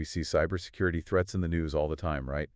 We see cybersecurity threats in the news all the time, right?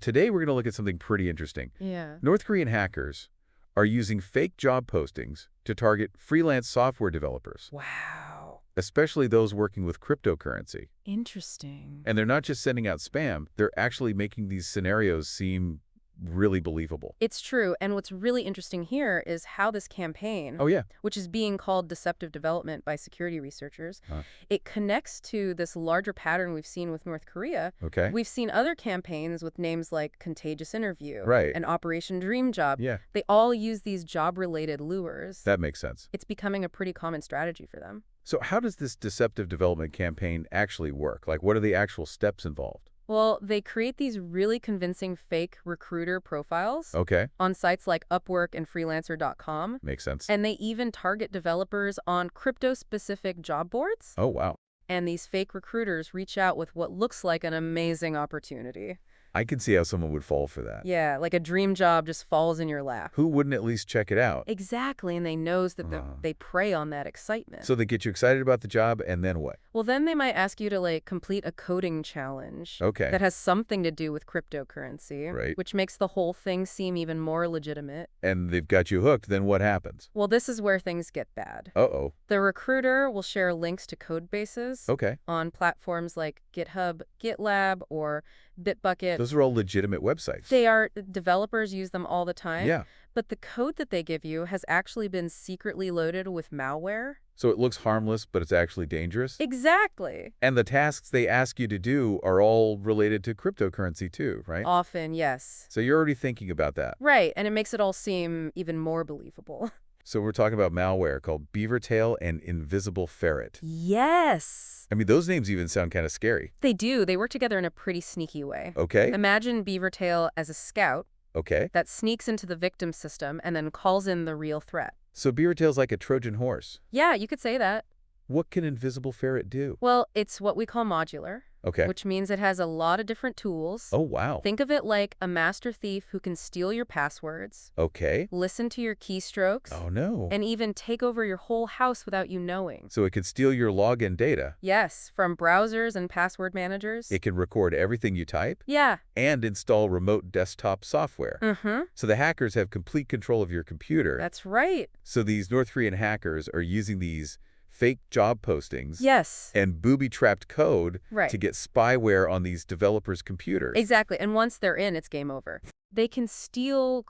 Today, we're going to look at something pretty interesting. Yeah. North Korean hackers are using fake job postings to target freelance software developers, Wow. especially those working with cryptocurrency. Interesting. And they're not just sending out spam, they're actually making these scenarios seem really believable. It's true. And what's really interesting here is how this campaign, Oh, yeah. which is being called deceptive development by security researchers, Huh. it connects to this larger pattern we've seen with North Korea. Okay. We've seen other campaigns with names like Contagious Interview Right. and Operation Dream Job. Yeah, They all use these job-related lures. that makes sense. It's becoming a pretty common strategy for them. So how does this deceptive development campaign actually work? Like, what are the actual steps involved? Well, they create these really convincing fake recruiter profiles Okay, on sites like Upwork and Freelancer.com. makes sense. And they even target developers on crypto-specific job boards. Oh, wow. And these fake recruiters reach out with what looks like an amazing opportunity. I can see how someone would fall for that. Yeah, like a dream job just falls in your lap. Who wouldn't at least check it out? Exactly, and they knows that they prey on that excitement. So they get you excited about the job, and then what? Well, then they might ask you to, like, complete a coding challenge. Okay. That has something to do with cryptocurrency. Right. Which makes the whole thing seem even more legitimate. And they've got you hooked, then what happens? Well, this is where things get bad. Uh-oh. The recruiter will share links to code bases Okay. on platforms like GitHub, GitLab, or Bitbucket. Those are all legitimate websites. They are. Developers use them all the time. Yeah. But the code that they give you has actually been secretly loaded with malware. So it looks harmless, but it's actually dangerous? Exactly. And the tasks they ask you to do are all related to cryptocurrency too, right? Often, yes. So you're already thinking about that. Right, and it makes it all seem even more believable. So we're talking about malware called Beavertail and Invisible Ferret. Yes. I mean, those names even sound kind of scary. They do. They work together in a pretty sneaky way. Okay. Imagine Beavertail as a scout Okay. that sneaks into the victim system and then calls in the real threat. So Beavertail's like a Trojan horse. Yeah, you could say that. What can Invisible Ferret do? Well, it's what we call modular, Okay. which means it has a lot of different tools. Oh, wow. Think of it like a master thief who can steal your passwords, Okay. listen to your keystrokes, Oh, no. and even take over your whole house without you knowing. So it could steal your login data. Yes, from browsers and password managers. It can record everything you type Yeah. and install remote desktop software. Mm-hmm. So the hackers have complete control of your computer. That's right. So these North Korean hackers are using these fake job postings Yes. and booby-trapped code Right. to get spyware on these developers' computers. Exactly. And once they're in, it's game over. They can steal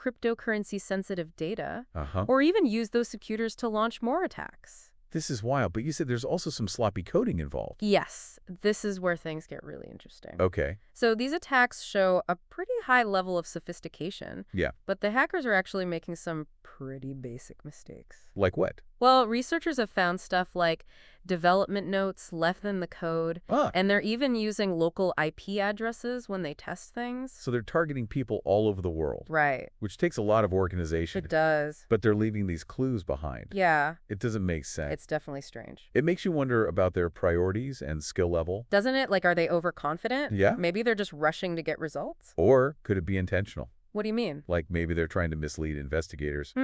cryptocurrency-sensitive data Uh-huh. or even use those computers to launch more attacks. This is wild, but you said there's also some sloppy coding involved. Yes, this is where things get really interesting. Okay. So these attacks show a pretty high level of sophistication. Yeah. But the hackers are actually making some pretty basic mistakes. Like what? Well, researchers have found stuff like development notes left in the code, Ah. and they're even using local IP addresses when they test things. So they're targeting people all over the world, Right. which takes a lot of organization. It does. But they're leaving these clues behind. Yeah, It doesn't make sense. it's definitely strange. It makes you wonder about their priorities and skill level. Doesn't it? Like, are they overconfident? Yeah. Maybe they're just rushing to get results? Or could it be intentional? What do you mean? Like maybe they're trying to mislead investigators.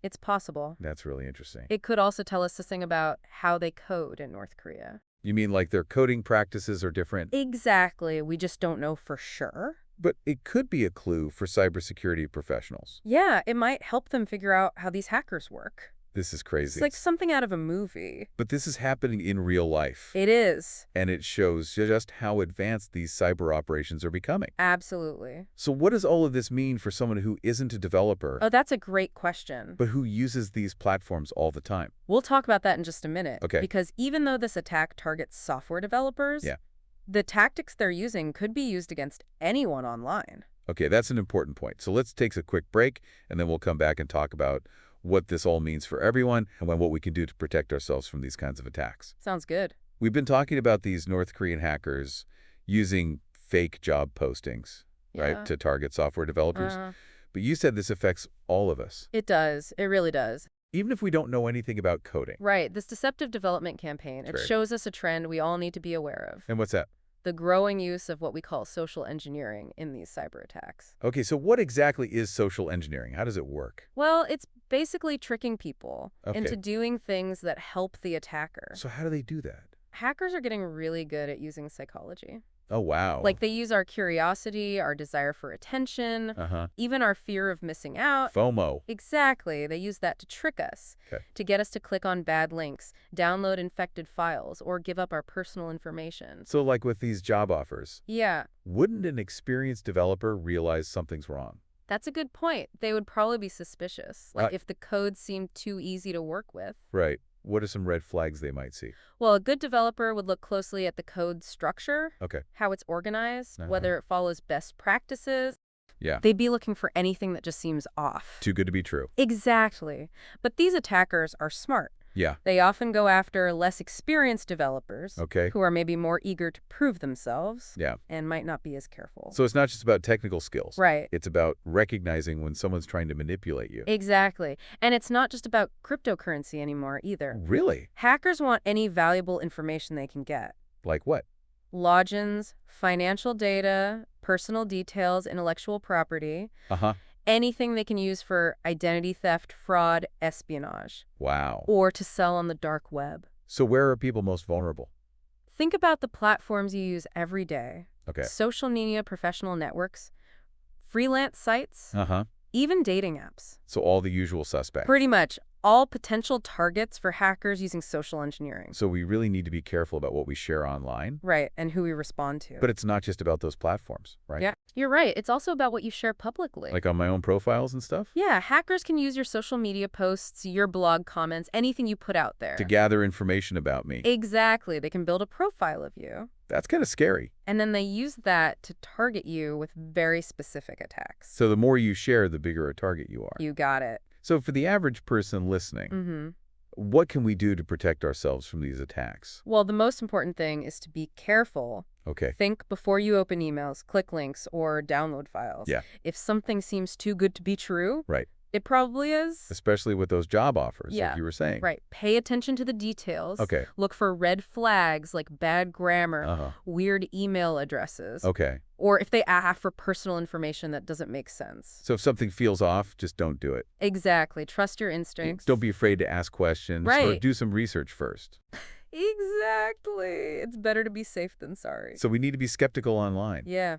It's possible. That's really interesting. It could also tell us something about how they code in North Korea. You mean like their coding practices are different? Exactly. We just don't know for sure. But it could be a clue for cybersecurity professionals. Yeah, it might help them figure out how these hackers work. This is crazy. It's like something out of a movie. But this is happening in real life. It is. And it shows just how advanced these cyber operations are becoming. Absolutely. So what does all of this mean for someone who isn't a developer, Oh, that's a great question. but who uses these platforms all the time? We'll talk about that in just a minute. Okay. Because even though this attack targets software developers, Yeah. the tactics they're using could be used against anyone online. Okay, that's an important point. So let's take a quick break, and then we'll come back and talk about what this all means for everyone and what we can do to protect ourselves from these kinds of attacks. Sounds good. We've been talking about these North Korean hackers using fake job postings, Yeah. right, to target software developers. Uh, But you said this affects all of us, It does. It really does. even if we don't know anything about coding. Right. This deceptive development campaign, it Great. shows us a trend we all need to be aware of. And what's that? The growing use of what we call social engineering in these cyber attacks. Okay, so what exactly is social engineering? How does it work? Well, it's basically tricking people Okay. into doing things that help the attacker. So how do they do that? Hackers are getting really good at using psychology. Oh, wow. Like, they use our curiosity, our desire for attention, Uh-huh. even our fear of missing out. FOMO. Exactly. They use that to trick us, Okay. to get us to click on bad links, download infected files, or give up our personal information. So like with these job offers, Yeah, wouldn't an experienced developer realize something's wrong? that's a good point. They would probably be suspicious, like if the code seemed too easy to work with. Right. What are some red flags they might see? Well, a good developer would look closely at the code structure, Okay. how it's organized, Uh-huh. whether it follows best practices. Yeah. They'd be looking for anything that just seems off. Too good to be true. Exactly. But these attackers are smart. Yeah. They often go after less experienced developers Okay. who are maybe more eager to prove themselves Yeah. and might not be as careful. So it's not just about technical skills. Right. It's about recognizing when someone's trying to manipulate you. Exactly. And it's not just about cryptocurrency anymore either. Really? Hackers want any valuable information they can get. Like what? Logins, financial data, personal details, intellectual property, Uh-huh. anything they can use for identity theft, fraud, espionage, Wow. or to sell on the dark web. So where are people most vulnerable? Think about the platforms you use every day. Okay. Social media professional networks, freelance sites, Uh-huh. even dating apps. So all the usual suspects. Pretty much all potential targets for hackers using social engineering. So we really need to be careful about what we share online. Right, and who we respond to. But it's not just about those platforms, right? Yeah, you're right. It's also about what you share publicly. Like on my own profiles and stuff? Yeah, hackers can use your social media posts, your blog comments, anything you put out there. To gather information about me. Exactly. They can build a profile of you. That's kind of scary. And then they use that to target you with very specific attacks. So the more you share, the bigger a target you are. You got it. So for the average person listening, Mm-hmm. what can we do to protect ourselves from these attacks? Well, the most important thing is to be careful. Okay. Think before you open emails, click links, or download files. Yeah. If something seems too good to be true, Right. it probably is. Especially with those job offers, Yeah. like you were saying. Right. Pay attention to the details. Okay. Look for red flags like bad grammar, Uh-huh. weird email addresses, Okay. or if they ask for personal information that doesn't make sense. So if something feels off, just don't do it. Exactly. Trust your instincts. Don't be afraid to ask questions or Right. do some research first. Exactly. It's better to be safe than sorry. So we need to be skeptical online. Yeah.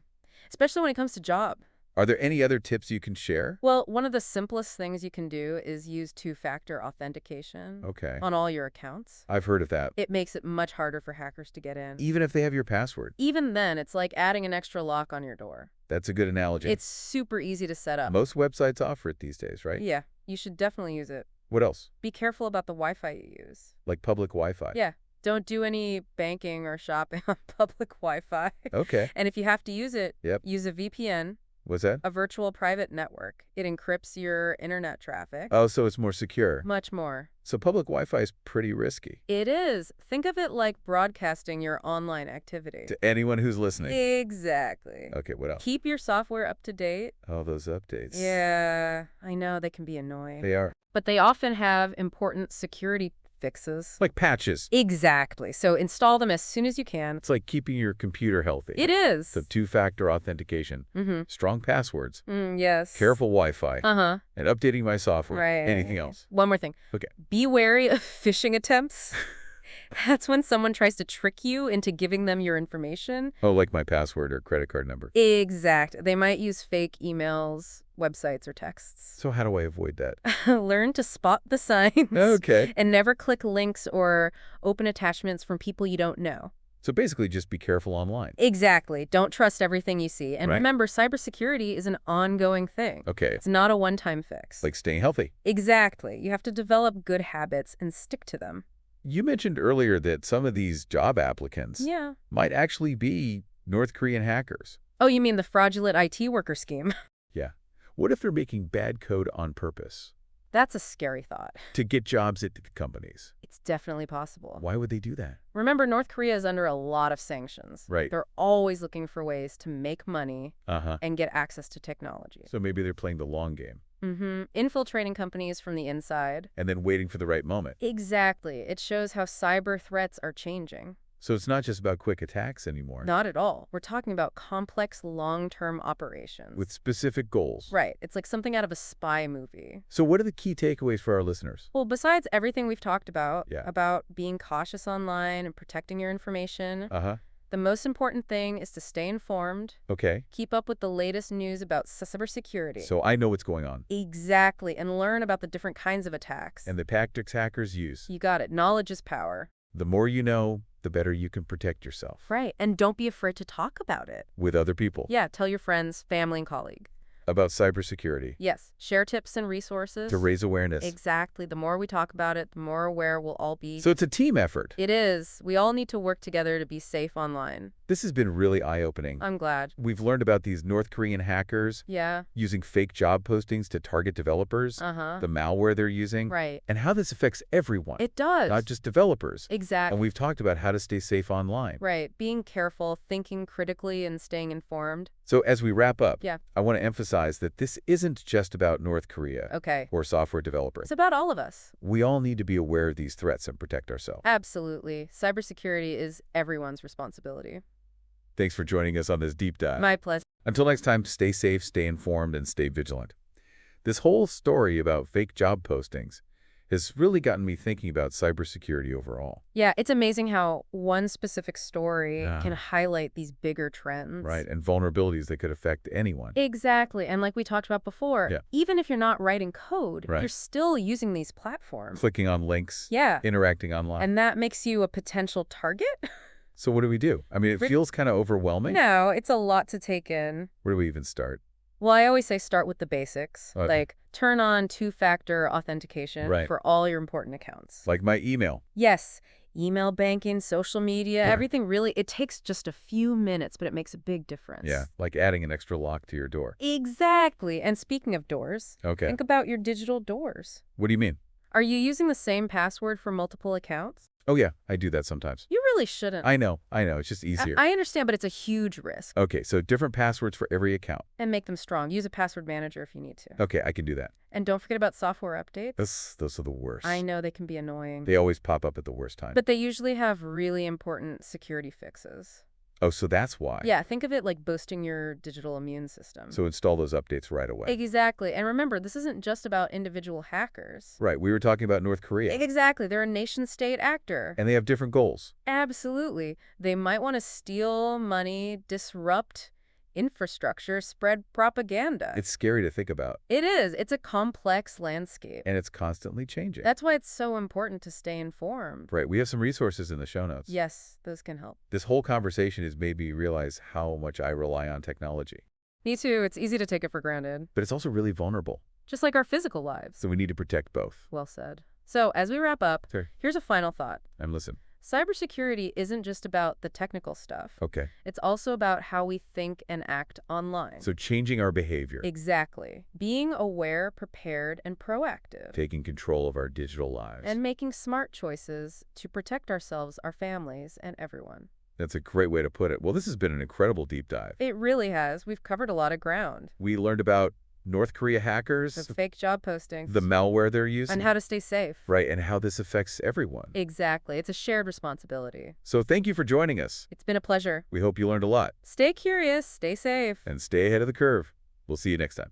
Especially when it comes to job. Are there any other tips you can share? Well, one of the simplest things you can do is use two-factor authentication Okay. on all your accounts. I've heard of that. It makes it much harder for hackers to get in. Even if they have your password. Even then, it's like adding an extra lock on your door. That's a good analogy. It's super easy to set up. Most websites offer it these days, right? Yeah, you should definitely use it. What else? Be careful about the Wi-Fi you use. Like public Wi-Fi? Yeah, don't do any banking or shopping on public Wi-Fi. Okay. And if you have to use it, Yep. use a VPN, What's that? a virtual private network. It encrypts your internet traffic. Oh, so it's more secure. Much more. So public Wi-Fi is pretty risky. It is. Think of it like broadcasting your online activity. To anyone who's listening. Exactly. Okay, what else? Keep your software up to date. Oh, those updates. Yeah, I know they can be annoying. They are. But they often have important security fixes. Like patches. Exactly. So install them as soon as you can. It's like keeping your computer healthy. It is. So two-factor authentication, Mm-hmm. strong passwords, Yes. careful Wi-Fi, Uh-huh. and updating my software. Right. Anything else? One more thing. Okay. Be wary of phishing attempts. That's when someone tries to trick you into giving them your information. Oh, like my password or credit card number. Exact. They might use fake emails, websites, or texts. So how do I avoid that? Learn to spot the signs. Okay. And never click links or open attachments from people you don't know. So basically just be careful online. Exactly. Don't trust everything you see. And Right. remember, cybersecurity is an ongoing thing. Okay. It's not a one-time fix. Like staying healthy. Exactly. You have to develop good habits and stick to them. You mentioned earlier that some of these job applicants Yeah. might actually be North Korean hackers. Oh, you mean the fraudulent IT worker scheme? Yeah. What if they're making bad code on purpose That's a scary thought. to get jobs at the companies? It's definitely possible. Why would they do that? Remember, North Korea is under a lot of sanctions. Right. They're always looking for ways to make money Uh-huh. and get access to technology. So maybe they're playing the long game Infiltrating companies from the inside. and then waiting for the right moment. Exactly. It shows how cyber threats are changing. So it's not just about quick attacks anymore. Not at all. We're talking about complex, long-term operations. With specific goals. Right. It's like something out of a spy movie. So what are the key takeaways for our listeners? Well, besides everything we've talked about, Yeah. about being cautious online and protecting your information, Uh-huh. the most important thing is to stay informed, Okay. keep up with the latest news about cybersecurity. So I know what's going on. Exactly, and learn about the different kinds of attacks. And the tactics hackers use. You got it. Knowledge is power. The more you know, the better you can protect yourself. Right, and don't be afraid to talk about it. With other people. Yeah, tell your friends, family, and colleague. About cybersecurity. Yes, share tips and resources. To raise awareness. Exactly. The more we talk about it, the more aware we'll all be. So it's a team effort. It is. We all need to work together to be safe online. This has been really eye-opening. I'm glad. We've learned about these North Korean hackers Yeah. using fake job postings to target developers, Uh-huh. the malware they're using, Right. and how this affects everyone, It does. not just developers. Exactly. And we've talked about how to stay safe online. Right. Being careful, thinking critically, and staying informed. So as we wrap up, Yeah. I want to emphasize that this isn't just about North Korea Okay. or software developers. It's about all of us. We all need to be aware of these threats and protect ourselves. Absolutely. Cybersecurity is everyone's responsibility. Thanks for joining us on this deep dive. My pleasure. Until next time, stay safe, stay informed, and stay vigilant. This whole story about fake job postings has really gotten me thinking about cybersecurity overall. Yeah, it's amazing how one specific story Yeah. can highlight these bigger trends. Right, and vulnerabilities that could affect anyone. Exactly. And like we talked about before, Yeah. even if you're not writing code, Right. you're still using these platforms. Clicking on links, Yeah. interacting online. And that makes you a potential target? So what do we do? I mean, it feels kind of overwhelming. No, it's a lot to take in. Where do we even start? Well, I always say start with the basics. Okay. Like turn on two-factor authentication Right. for all your important accounts. Like my email. Yes, email banking, social media, Yeah. everything really, it takes just a few minutes, but it makes a big difference. Yeah, like adding an extra lock to your door. Exactly. And speaking of doors, Okay. think about your digital doors. What do you mean? Are you using the same password for multiple accounts? Oh yeah, I do that sometimes. You really shouldn't. I know. It's just easier. I understand, but it's a huge risk. Okay, so different passwords for every account. And make them strong. Use a password manager if you need to. Okay, I can do that. And don't forget about software updates. Those are the worst. I know they can be annoying. They always pop up at the worst time. But they usually have really important security fixes. Oh, so that's why. Yeah, think of it like boosting your digital immune system. So install those updates right away. Exactly. And remember, this isn't just about individual hackers. Right, we were talking about North Korea. Exactly. They're a nation-state actor. And they have different goals. Absolutely. They might want to steal money, disrupt infrastructure, spread propaganda. It's scary to think about. It is. It's a complex landscape. And it's constantly changing. That's why it's so important to stay informed. Right, we have some resources in the show notes. Yes, those can help. This whole conversation has made me realize how much I rely on technology. Me too. It's easy to take it for granted. But it's also really vulnerable. Just like our physical lives. So we need to protect both. Well said. So, as we wrap up, Sure. here's a final thought. I'm listening. Cybersecurity isn't just about the technical stuff. Okay. It's also about how we think and act online. So changing our behavior. Exactly. Being aware, prepared, and proactive. Taking control of our digital lives. And making smart choices to protect ourselves, our families, and everyone. That's a great way to put it. Well, this has been an incredible deep dive. It really has. We've covered a lot of ground. We learned about North Korea hackers, The fake job postings. the malware they're using. And how to stay safe. Right, and how this affects everyone. Exactly. It's a shared responsibility. So thank you for joining us. It's been a pleasure. We hope you learned a lot. Stay curious, stay safe. And stay ahead of the curve. We'll see you next time.